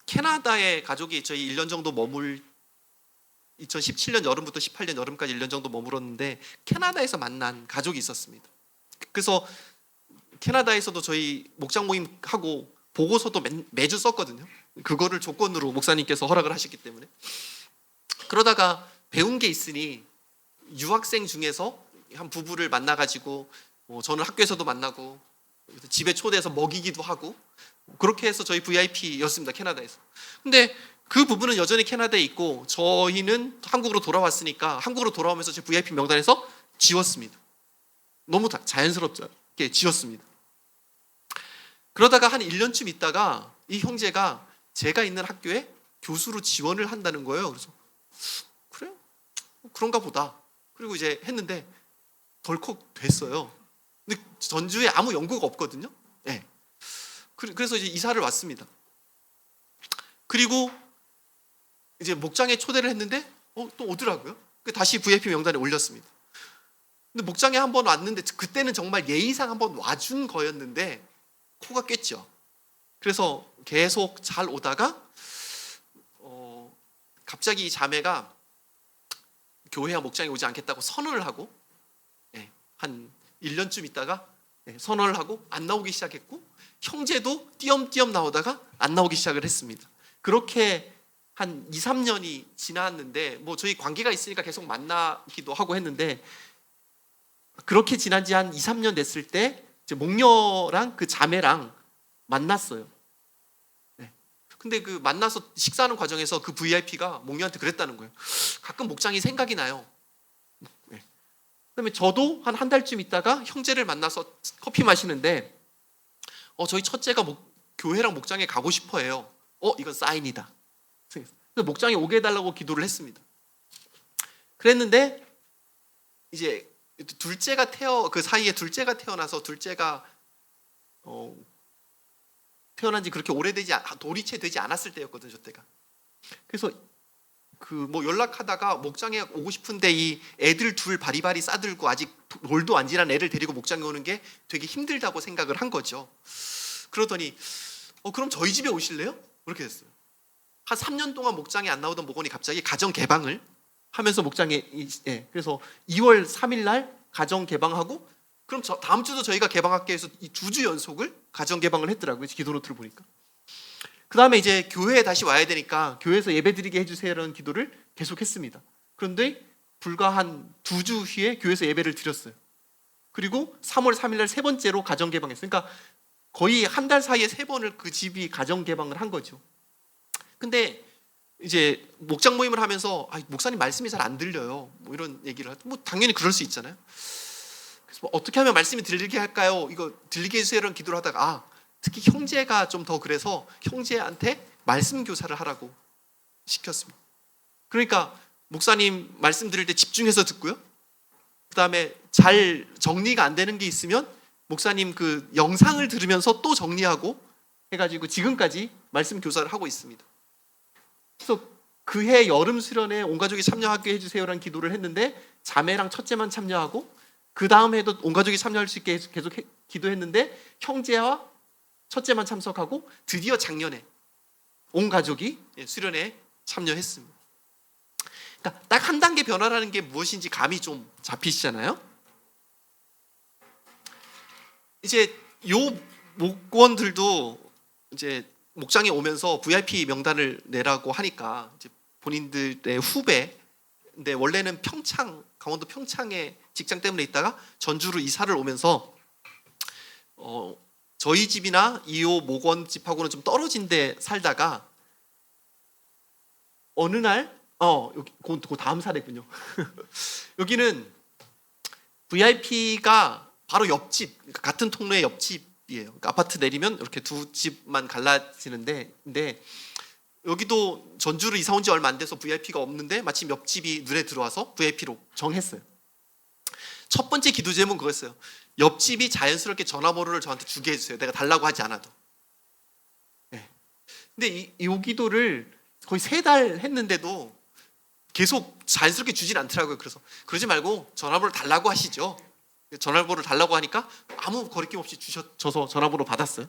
캐나다에 가족이 저희 1년 정도 2017년 여름부터 18년 여름까지 1년 정도 머물었는데 캐나다에서 만난 가족이 있었습니다. 그래서 캐나다에서도 저희 목장 모임 하고 보고서도 매주 썼거든요. 그거를 조건으로 목사님께서 허락을 하셨기 때문에. 그러다가 배운 게 있으니 유학생 중에서 한 부부를 만나가지고 저는 학교에서도 만나고 집에 초대해서 먹이기도 하고 그렇게 해서 저희 VIP였습니다. 캐나다에서. 근데 그 부부는 여전히 캐나다에 있고 저희는 한국으로 돌아왔으니까 한국으로 돌아오면서 제 VIP 명단에서 지웠습니다. 너무 자연스럽게 지웠습니다. 그러다가 한 1년쯤 있다가 이 형제가 제가 있는 학교에 교수로 지원을 한다는 거예요. 그래서 그래요? 그런가 보다. 그리고 이제 했는데 덜컥 됐어요. 근데 전주에 아무 연구가 없거든요. 네. 그래서 이제 이사를 왔습니다. 그리고 이제 목장에 초대를 했는데 또 오더라고요. 다시 VIP 명단에 올렸습니다. 근데 목장에 한번 왔는데 그때는 정말 예의상 한번 와준 거였는데 코가 꿰죠. 그래서 계속 잘 오다가 갑자기 이 자매가 교회와 목장에 오지 않겠다고 선언을 하고 한 1년쯤 있다가 선언을 하고 안 나오기 시작했고 형제도 띄엄띄엄 나오다가 안 나오기 시작을 했습니다. 그렇게 한 2, 3년이 지났는데 저희 관계가 있으니까 계속 만나기도 하고 했는데 그렇게 지난 지 한 2, 3년 됐을 때 이제 목녀랑 그 자매랑 만났어요. 근데 그 만나서 식사하는 과정에서 그 VIP가 목녀한테 그랬다는 거예요. 가끔 목장이 생각이 나요. 그다음에 저도 한 달쯤 있다가 형제를 만나서 커피 마시는데 저희 첫째가 교회랑 목장에 가고 싶어 해요. 이건 사인이다. 그래서 목장에 오게 해달라고 기도를 했습니다. 그랬는데 이제 둘째가 그 사이에 둘째가 태어나서 둘째가 태어난 지 그렇게 돌이 채 되지 않았을 때였거든요. 저때가. 그래서 연락하다가 목장에 오고 싶은데 이 애들 둘 바리바리 싸들고 아직 돌도 안 지난 애를 데리고 목장에 오는 게 되게 힘들다고 생각을 한 거죠. 그러더니 그럼 저희 집에 오실래요? 그렇게 됐어요. 한 3년 동안 목장에 안 나오던 목원이 갑자기 가정 개방을 하면서 목장에 그래서 2월 3일 날 가정 개방하고 그럼 다음 주도 저희가 개방할게 해서 이 2주 연속을 가정 개방을 했더라고요. 기도 노트를 보니까. 그 다음에 이제 교회에 다시 와야 되니까 교회에서 예배드리게 해주세요라는 기도를 계속했습니다. 그런데 불과 한 2주 후에 교회에서 예배를 드렸어요. 그리고 3월 3일 날 3번째로 가정 개방했어요. 그러니까 거의 한 달 사이에 3번을 그 집이 가정 개방을 한 거죠. 근데 이제 목장 모임을 하면서 목사님 말씀이 잘 안 들려요. 뭐 이런 얘기를 뭐 당연히 그럴 수 있잖아요. 그래서 뭐 어떻게 하면 말씀이 들리게 할까요? 이거 들리게 해주세요라는 기도를 하다가 특히 형제가 좀 더 그래서 형제한테 말씀 교사를 하라고 시켰습니다. 그러니까 목사님 말씀 들을 때 집중해서 듣고요. 그다음에 잘 정리가 안 되는 게 있으면 목사님 그 영상을 들으면서 또 정리하고 해가지고 지금까지 말씀 교사를 하고 있습니다. 그래서 그해 여름 수련회 온 가족이 참여하게 해주세요라는 기도를 했는데 자매랑 첫째만 참여하고 그 다음 해도 온 가족이 참여할 수 있게 계속 기도했는데 형제와 첫째만 참석하고 드디어 작년에 온 가족이 수련회에 참여했습니다. 그러니까 딱 한 단계 변화라는 게 무엇인지 감이 좀 잡히시잖아요. 이제 요 목원들도 이제 목장에 오면서 VIP 명단을 내라고 하니까 이제 본인들의 후배, 근데 원래는 평창, 강원도 평창에 직장 때문에 있다가 전주로 이사를 오면서 저희 집이나 이호 목원 집하고는 좀 떨어진 데 살다가 어느 날 여기 그 다음 사례군요. 여기는 VIP가 바로 옆집, 그러니까 같은 통로의 옆집이에요. 그러니까 아파트 내리면 이렇게 두 집만 갈라지는데, 근데 여기도 전주로 이사 온 지 얼마 안 돼서 VIP가 없는데 마침 옆집이 눈에 들어와서 VIP로 정했어요. 첫 번째 기도 제목은 그거였어요. 옆집이 자연스럽게 전화번호를 저한테 주게 해주세요. 내가 달라고 하지 않아도. 네. 근데 이 기도를 거의 3달 했는데도 계속 자연스럽게 주진 않더라고요. 그래서 그러지 말고 전화번호를 달라고 하시죠. 전화번호를 달라고 하니까 아무 거리낌 없이 주셔서 전화번호 받았어요.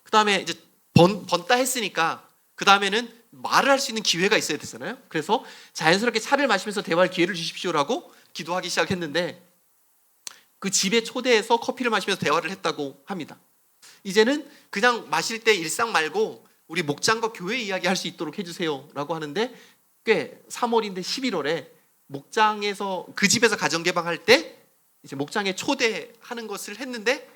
그 다음에 이제 번따 했으니까 그 다음에는 말을 할 수 있는 기회가 있어야 되잖아요. 그래서 자연스럽게 차를 마시면서 대화할 기회를 주십시오라고 기도하기 시작했는데 그 집에 초대해서 커피를 마시면서 대화를 했다고 합니다. 이제는 그냥 마실 때 일상 말고 우리 목장과 교회 이야기 할 수 있도록 해주세요라고 하는데 꽤 3월인데 11월에 목장에서 그 집에서 가정 개방할 때 이제 목장에 초대하는 것을 했는데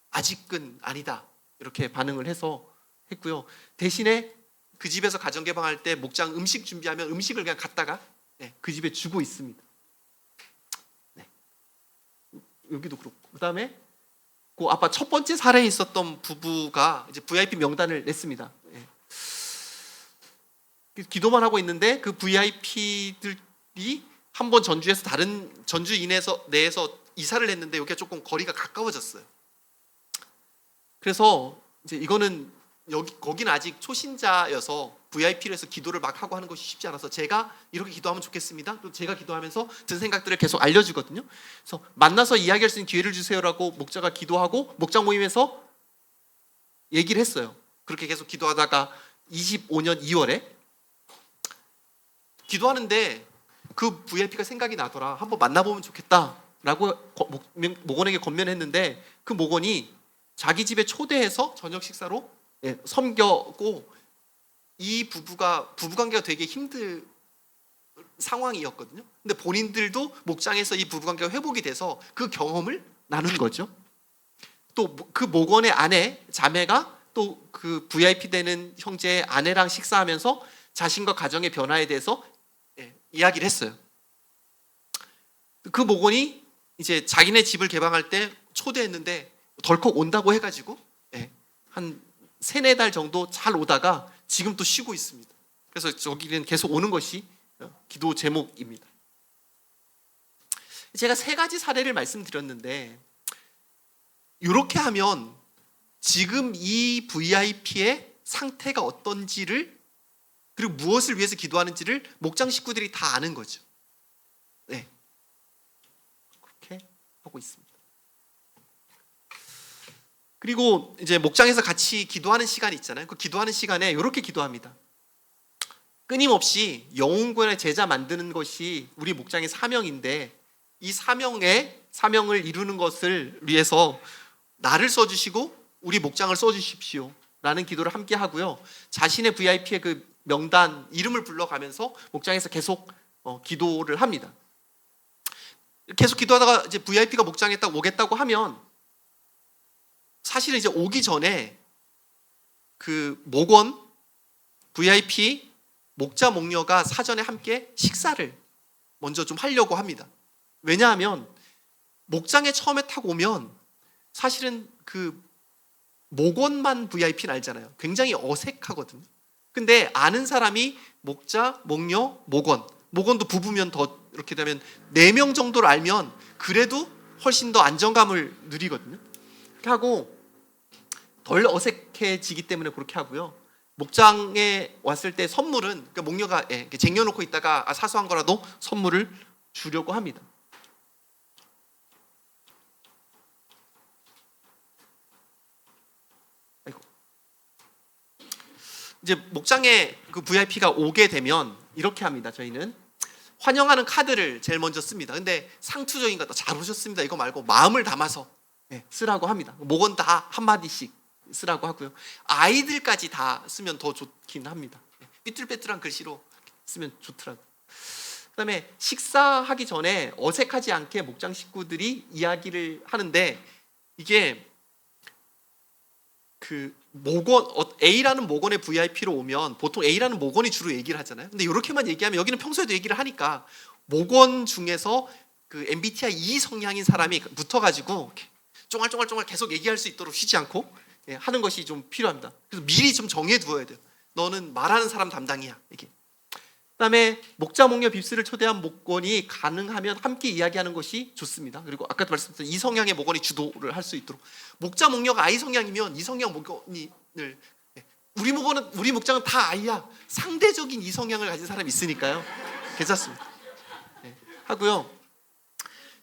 아직은 아니다 이렇게 반응을 해서 했고요. 대신에 그 집에서 가정 개방할 때 목장 음식 준비하면 음식을 그냥 갖다가 그 집에 주고 있습니다. 네. 여기도 그렇고 그다음에 그 아빠 첫 번째 사례에 있었던 부부가 이제 VIP 명단을 냈습니다. 기도만 하고 있는데 그 VIP들이 한번 전주에서 다른 전주 내에서 이사를 했는데 여기가 조금 거리가 가까워졌어요. 그래서 이제 이거는 거기는 아직 초신자여서 VIP로 해서 기도를 막 하고 하는 것이 쉽지 않아서 제가 이렇게 기도하면 좋겠습니다. 또 제가 기도하면서 든 생각들을 계속 알려주거든요. 그래서 만나서 이야기할 수 있는 기회를 주세요라고 목자가 기도하고 목장 모임에서 얘기를 했어요. 그렇게 계속 기도하다가 25년 2월에 기도하는데 그 VIP가 생각이 나더라. 한번 만나보면 좋겠다라고 목원에게 권면했는데 그 목원이 자기 집에 초대해서 저녁 식사로 섬겨고 이 부부관계가 되게 힘든 상황이었거든요. 근데 본인들도 목장에서 이 부부관계가 회복이 돼서 그 경험을 나눈 거죠. 또 그 목원의 아내, 자매가 또 그 VIP 되는 형제의 아내랑 식사하면서 자신과 가정의 변화에 대해서 이야기를 했어요. 그 목원이 이제 자기네 집을 개방할 때 초대했는데 덜컥 온다고 해가지고 한 3-4달 정도 잘 오다가 지금 또 쉬고 있습니다. 그래서 저기는 계속 오는 것이 기도 제목입니다. 제가 3가지 사례를 말씀드렸는데 이렇게 하면 지금 이 VIP의 상태가 어떤지를 그리고 무엇을 위해서 기도하는지를 목장 식구들이 다 아는 거죠. 네, 그렇게 하고 있습니다. 그리고 이제 목장에서 같이 기도하는 시간이 있잖아요. 그 기도하는 시간에 이렇게 기도합니다. 끊임없이 영혼구원의 제자 만드는 것이 우리 목장의 사명인데 이 사명을 이루는 것을 위해서 나를 써주시고 우리 목장을 써주십시오 라는 기도를 함께 하고요. 자신의 VIP의 그 명단 이름을 불러가면서 목장에서 계속 기도를 합니다. 계속 기도하다가 이제 VIP가 목장에 딱 오겠다고 하면 사실은 이제 오기 전에 그 목원, VIP, 목자, 목녀가 사전에 함께 식사를 먼저 좀 하려고 합니다. 왜냐하면 목장에 처음에 타고 오면 사실은 그 목원만 VIP는 알잖아요. 굉장히 어색하거든요. 근데 아는 사람이 목자, 목녀, 목원, 목원도 부부면 더 이렇게 되면 4명 정도를 알면 그래도 훨씬 더 안정감을 누리거든요. 그렇게 하고 덜 어색해지기 때문에 그렇게 하고요. 목장에 왔을 때 선물은 그러니까 목녀가 이렇게 쟁여놓고 있다가 사소한 거라도 선물을 주려고 합니다. 아이고. 이제 목장에 그 VIP가 오게 되면 이렇게 합니다. 저희는 환영하는 카드를 제일 먼저 씁니다. 근데 상투적인 거 잘 오셨습니다 이거 말고 마음을 담아서 쓰라고 합니다. 목은 다 한마디씩 쓰라고 하고요. 아이들까지 다 쓰면 더 좋긴 합니다. 삐뚤빼뚤한 글씨로 쓰면 좋더라고요. 그다음에 식사하기 전에 어색하지 않게 목장 식구들이 이야기를 하는데 이게 그 목원 A라는 목원의 VIP로 오면 보통 A라는 목원이 주로 얘기를 하잖아요. 근데 이렇게만 얘기하면 여기는 평소에도 얘기를 하니까 목원 중에서 그 MBTI E 성향인 사람이 붙어가지고 쫑알쫑알쫑알 계속 얘기할 수 있도록 쉬지 않고 하는 것이 좀 필요합니다. 그래서 미리 좀 정해두어야 돼요. 너는 말하는 사람 담당이야. 이게. 그다음에 목자, 목녀, 빕스를 초대한 목원이 가능하면 함께 이야기하는 것이 좋습니다. 그리고 아까도 말씀드렸던 이 성향의 목원이 주도를 할 수 있도록 목자, 목녀가 I 성향이면 이 성향 목원을 우리 목장은 다 I야. 상대적인 이 성향을 가진 사람이 있으니까요. 괜찮습니다. 하고요.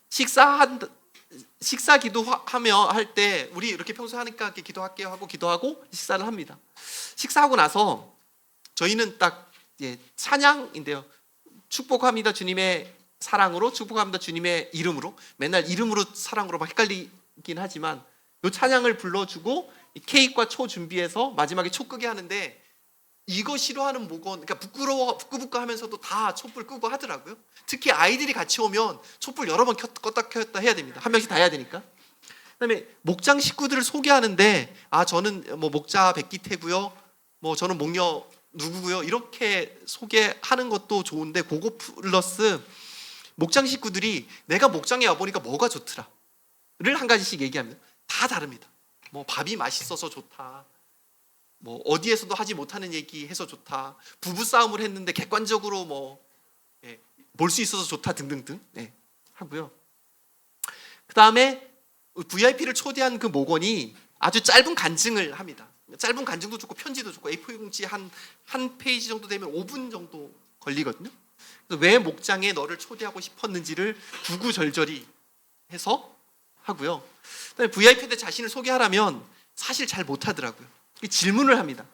식사 기도하며 할 때 우리 이렇게 평소 하니까 이렇게 기도할게요 하고 기도하고 식사를 합니다. 식사하고 나서 저희는 딱 찬양인데요. 축복합니다 주님의 사랑으로, 축복합니다 주님의 이름으로. 맨날 이름으로 사랑으로 막 헷갈리긴 하지만 이 찬양을 불러주고 케이크와 초 준비해서 마지막에 초 끄게 하는데 이거 싫어하는 목원, 그러니까 부끄부끄하면서도 다 촛불 끄고 하더라고요. 특히 아이들이 같이 오면 촛불 여러 번 껐다 켰다 해야 됩니다. 한 명씩 다 해야 되니까. 그다음에 목장 식구들을 소개하는데 저는 뭐 목자 백기태고요. 뭐 저는 목녀 누구고요. 이렇게 소개하는 것도 좋은데 그거 플러스 목장 식구들이 내가 목장에 와보니까 뭐가 좋더라를 한 가지씩 얘기합니다. 다 다릅니다. 뭐 밥이 맛있어서 좋다. 뭐 어디에서도 하지 못하는 얘기 해서 좋다. 부부 싸움을 했는데 객관적으로 뭐 볼 수 있어서 좋다 등등등 하고요. 그 다음에 VIP를 초대한 그 목원이 아주 짧은 간증을 합니다. 짧은 간증도 좋고 편지도 좋고 A4 용지 한 페이지 정도 되면 5분 정도 걸리거든요. 그래서 왜 목장에 너를 초대하고 싶었는지를 구구절절히 해서 하고요. 그다음에 VIP한테 자신을 소개하라면 사실 잘 못하더라고요. 질문을 합니다.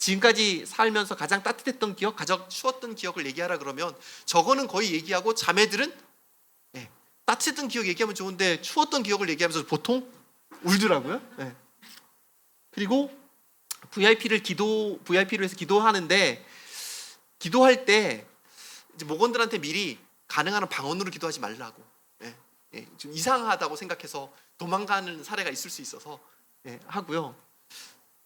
지금까지 살면서 가장 따뜻했던 기억, 가장 추웠던 기억을 얘기하라 그러면 저거는 거의 얘기하고 자매들은 따뜻했던 기억 얘기하면 좋은데 추웠던 기억을 얘기하면서 보통 울더라고요. 그리고 VIP를 위해서 기도하는데 기도할 때 이제 목원들한테 미리 가능한 한 방언으로 기도하지 말라고. 좀 이상하다고 생각해서 도망가는 사례가 있을 수 있어서 하고요.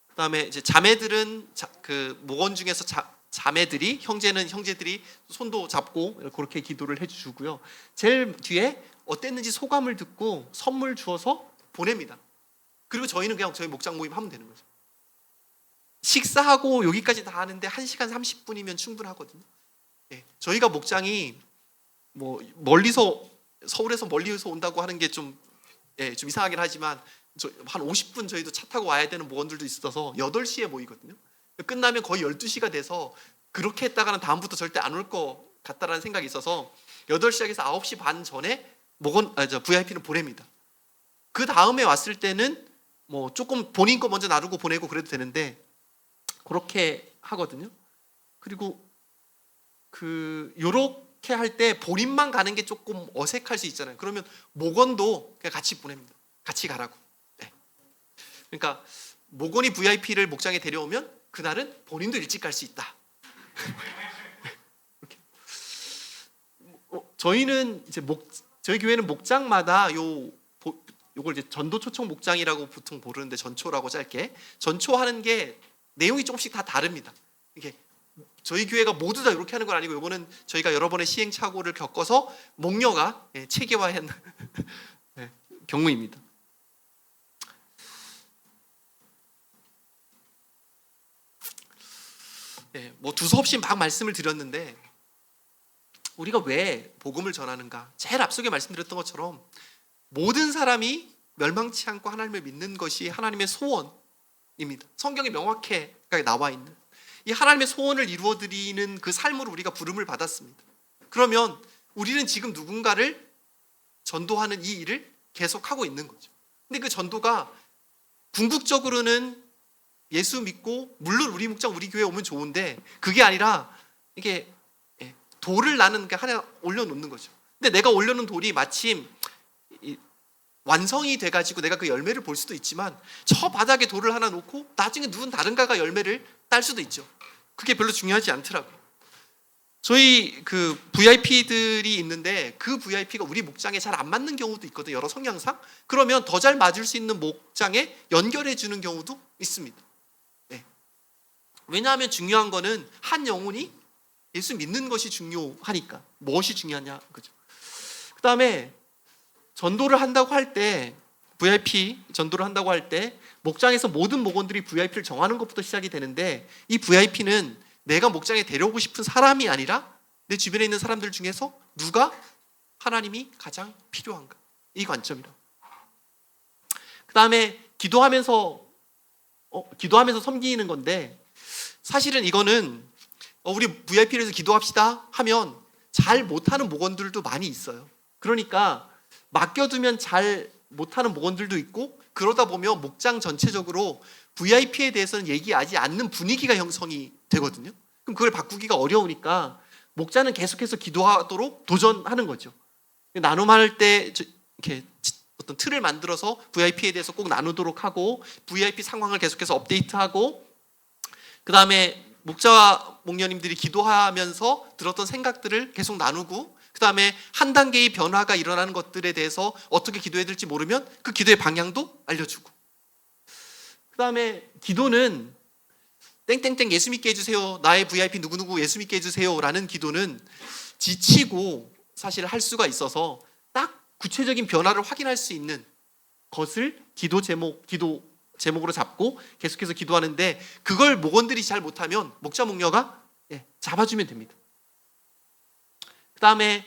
그다음에 이제 자매들은 그 목원 중에서 자매들이 형제들이 손도 잡고 그렇게 기도를 해주고요. 제일 뒤에 어땠는지 소감을 듣고 선물 주어서 보냅니다. 그리고 저희는 그냥 저희 목장 모임 하면 되는 거죠. 식사하고 여기까지 다 하는데 1시간 30분이면 충분하거든요. 저희가 목장이 뭐 서울에서 멀리서 온다고 하는 게 좀 이상하긴 하지만 한 50분 저희도 차 타고 와야 되는 목원들도 있어서 8시에 모이거든요. 끝나면 거의 12시가 돼서 그렇게 했다가는 다음부터 절대 안 올 것 같다라는 생각이 있어서 8시작해서 9시 반 전에 VIP는 보냅니다. 그 다음에 왔을 때는 뭐 조금 본인 거 먼저 나누고 보내고 그래도 되는데 그렇게 하거든요. 그리고 요렇게 할 때 본인만 가는 게 조금 어색할 수 있잖아요. 그러면 목원도 그냥 같이 보냅니다. 같이 가라고. 그러니까 목원이 VIP를 목장에 데려오면 그날은 본인도 일찍 갈 수 있다. 이렇게. 저희는 이제 저희 교회는 목장마다 요걸 이제 전도 초청 목장이라고 보통 부르는데 전초라고 짧게 전초하는 게 내용이 조금씩 다 다릅니다. 이게 저희 교회가 모두 다 이렇게 하는 건 아니고 이거는 저희가 여러 번의 시행착오를 겪어서 목녀가 체계화한 경우입니다. 뭐 두서없이 막 말씀을 드렸는데 우리가 왜 복음을 전하는가? 제일 앞서게 말씀드렸던 것처럼 모든 사람이 멸망치 않고 하나님을 믿는 것이 하나님의 소원입니다. 성경에 명확하게 나와 있는 이 하나님의 소원을 이루어드리는 그 삶으로 우리가 부름을 받았습니다. 그러면 우리는 지금 누군가를 전도하는 이 일을 계속하고 있는 거죠. 근데 그 전도가 궁극적으로는 예수 믿고 물론 우리 목장 우리 교회 오면 좋은데 그게 아니라 이게 돌을 나는 게 하나 올려놓는 거죠. 근데 내가 올려놓은 돌이 마침 완성이 돼가지고 내가 그 열매를 볼 수도 있지만 저 바닥에 돌을 하나 놓고 나중에 누군 다른가가 열매를 딸 수도 있죠. 그게 별로 중요하지 않더라고요. 저희 그 VIP들이 있는데 그 VIP가 우리 목장에 잘 안 맞는 경우도 있거든요. 여러 성향상. 그러면 더 잘 맞을 수 있는 목장에 연결해 주는 경우도 있습니다. 왜냐하면 중요한 거는 한 영혼이 예수 믿는 것이 중요하니까. 무엇이 중요하냐 그죠. 그 다음에 전도를 한다고 할 때 VIP 전도를 한다고 할 때 목장에서 모든 목원들이 VIP를 정하는 것부터 시작이 되는데 이 VIP는 내가 목장에 데려오고 싶은 사람이 아니라 내 주변에 있는 사람들 중에서 누가 하나님이 가장 필요한가 이 관점이라. 그 다음에 기도하면서 섬기는 건데 사실은 이거는 우리 VIP를 해서 기도합시다 하면 잘 못하는 목원들도 많이 있어요. 그러니까 맡겨두면 잘 못하는 목원들도 있고 그러다 보면 목장 전체적으로 VIP에 대해서는 얘기하지 않는 분위기가 형성이 되거든요. 그럼 그걸 바꾸기가 어려우니까 목자는 계속해서 기도하도록 도전하는 거죠. 나눔할 때 이렇게 어떤 틀을 만들어서 VIP에 대해서 꼭 나누도록 하고 VIP 상황을 계속해서 업데이트하고 그 다음에 목자와 목녀님들이 기도하면서 들었던 생각들을 계속 나누고 그 다음에 한 단계의 변화가 일어나는 것들에 대해서 어떻게 기도해야 될지 모르면 그 기도의 방향도 알려주고 그 다음에 기도는 땡땡땡 예수 믿게 해주세요 나의 VIP 누구누구 예수 믿게 해주세요 라는 기도는 지치고 사실 할 수가 있어서 딱 구체적인 변화를 확인할 수 있는 것을 기도 제목으로 잡고 계속해서 기도하는데 그걸 목원들이 잘 못하면 목자 목녀가 잡아주면 됩니다. 그 다음에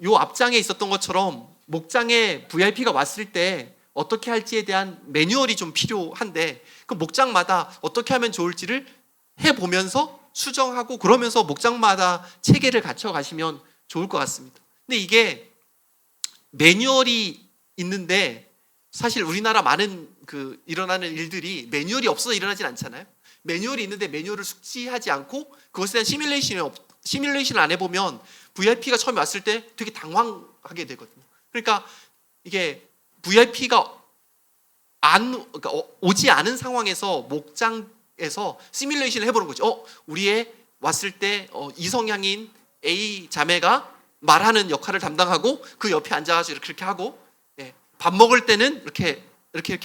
요 앞장에 있었던 것처럼 목장에 VIP가 왔을 때 어떻게 할지에 대한 매뉴얼이 좀 필요한데 그 목장마다 어떻게 하면 좋을지를 해보면서 수정하고 그러면서 목장마다 체계를 갖춰 가시면 좋을 것 같습니다. 근데 이게 매뉴얼이 있는데 사실 우리나라 많은 그 일어나는 일들이 매뉴얼이 없어서 일어나진 않잖아요. 매뉴얼이 있는데 매뉴얼을 숙지하지 않고 그것에 대한 시뮬레이션을 안 해보면 VIP가 처음에 왔을 때 되게 당황하게 되거든요. 그러니까 이게 VIP가 그러니까 오지 않은 상황에서 목장에서 시뮬레이션을 해보는 거죠. 우리의 왔을 때 이성향인 A 자매가 말하는 역할을 담당하고 그 옆에 앉아가지고 이렇게 하고 밥 먹을 때는 이렇게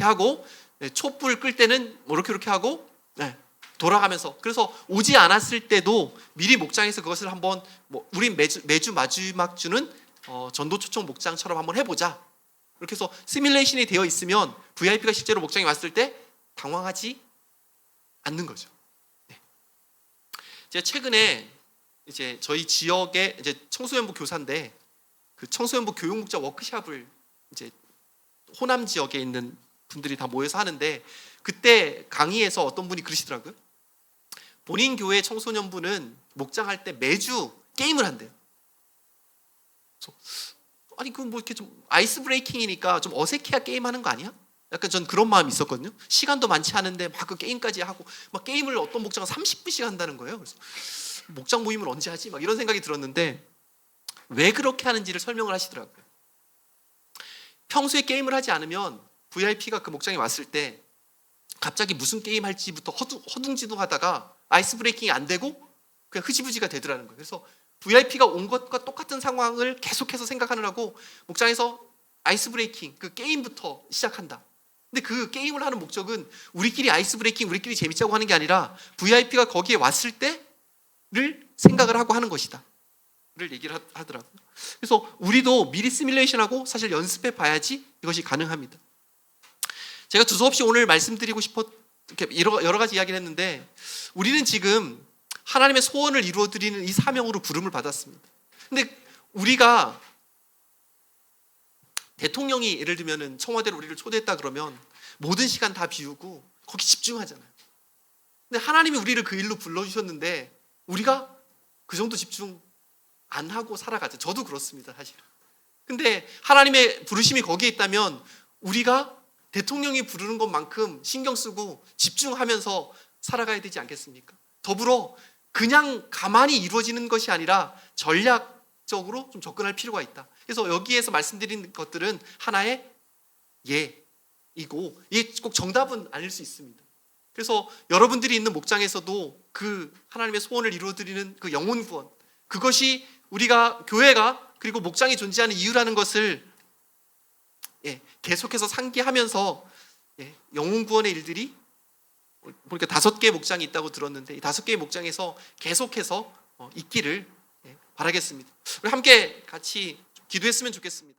하고 촛불 끌 때는 뭐 이렇게 하고 돌아가면서 그래서 오지 않았을 때도 미리 목장에서 그것을 한번 우린 매주 마지막 주는 전도 초청 목장처럼 한번 해보자. 이렇게 해서 시뮬레이션이 되어 있으면 VIP가 실제로 목장에 왔을 때 당황하지 않는 거죠. 제가 최근에 이제 저희 지역에 이제 청소년부 교사인데 그 청소년부 교육목자 워크숍을 이제 호남 지역에 있는 분들이 다 모여서 하는데 그때 강의에서 어떤 분이 그러시더라고요. 본인 교회 청소년부는 목장할 때 매주 게임을 한대요. 아니 그건 뭐 이렇게 좀 아이스 브레이킹이니까 좀 어색해야 게임하는 거 아니야? 약간 전 그런 마음이 있었거든요. 시간도 많지 않은데 막 그 게임까지 하고 막 게임을 어떤 목장은 30분씩 한다는 거예요. 그래서 목장 모임을 언제 하지? 막 이런 생각이 들었는데 왜 그렇게 하는지를 설명을 하시더라고요. 평소에 게임을 하지 않으면 VIP가 그 목장에 왔을 때 갑자기 무슨 게임 할지부터 허둥지둥하다가 아이스 브레이킹이 안 되고 그냥 흐지부지가 되더라는 거예요. 그래서 VIP가 온 것과 똑같은 상황을 계속해서 생각하느라고 목장에서 아이스 브레이킹 그 게임부터 시작한다. 근데 그 게임을 하는 목적은 우리끼리 아이스 브레이킹, 우리끼리 재밌자고 하는 게 아니라 VIP가 거기에 왔을 때를 생각을 하고 하는 것이다. 를 얘기를 하더라고요. 그래서 우리도 미리 시뮬레이션하고 사실 연습해 봐야지 이것이 가능합니다. 제가 두서없이 오늘 말씀드리고 이렇게 여러 가지 이야기를 했는데, 우리는 지금 하나님의 소원을 이루어드리는 이 사명으로 부름을 받았습니다. 근데 우리가 대통령이 예를 들면 청와대로 우리를 초대했다 그러면 모든 시간 다 비우고 거기 집중하잖아요. 근데 하나님이 우리를 그 일로 불러주셨는데 우리가 그 정도 집중 안 하고 살아가죠. 저도 그렇습니다, 사실은. 근데 하나님의 부르심이 거기에 있다면 우리가 대통령이 부르는 것만큼 신경 쓰고 집중하면서 살아가야 되지 않겠습니까? 더불어 그냥 가만히 이루어지는 것이 아니라 전략적으로 좀 접근할 필요가 있다. 그래서 여기에서 말씀드린 것들은 하나의 예이고, 이게 꼭 정답은 아닐 수 있습니다. 그래서 여러분들이 있는 목장에서도 그 하나님의 소원을 이루어드리는 그 영혼 구원, 그것이 우리가 교회가 그리고 목장이 존재하는 이유라는 것을 계속해서 상기하면서 영혼 구원의 일들이 보니까 5개의 목장이 있다고 들었는데 이 5개의 목장에서 계속해서 있기를 바라겠습니다. 우리 함께 같이 기도했으면 좋겠습니다.